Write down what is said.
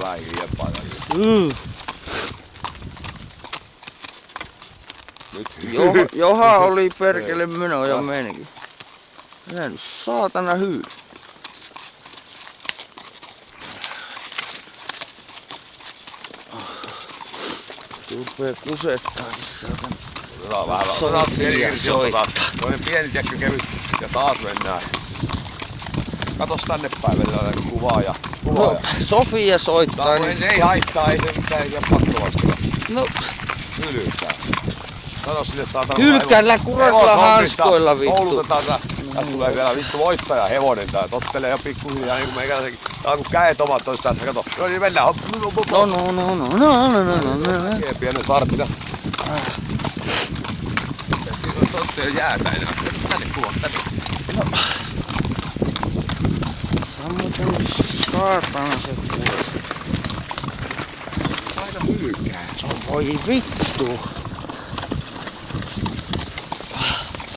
vähän hiljempaa. Joha oli perkele meno ja menikin. Nää nyt saatana hyydy. Rupee kusettaakin saatana. Otetaan pieni irti taas. Toinen pieni jäkkö kevyt ja taas mennään. Katos tänne päin vedetään kuvaa ja... No, Sofia soittaa. Ei haittaa, ei se mitään, ei jää pakkovastella. No. Hylyyttää. Sano sille saatana... Hylkäällä kurasilla hanskoilla vittu. Koulutetaan tää. Tästä tulee vielä vittu voittaja hevonen tää. Tottelee jo pikkuhiljaa niin kuin meikäläisenkin. Tää on kun käet omat toista tässä, kato. No niin mennään. No. Pienen sarpina. Totte ei jäätä enää. Tänne kuva, tänne. No. Sammuten saatana se kuule. Aina hylkää. Voi vittu.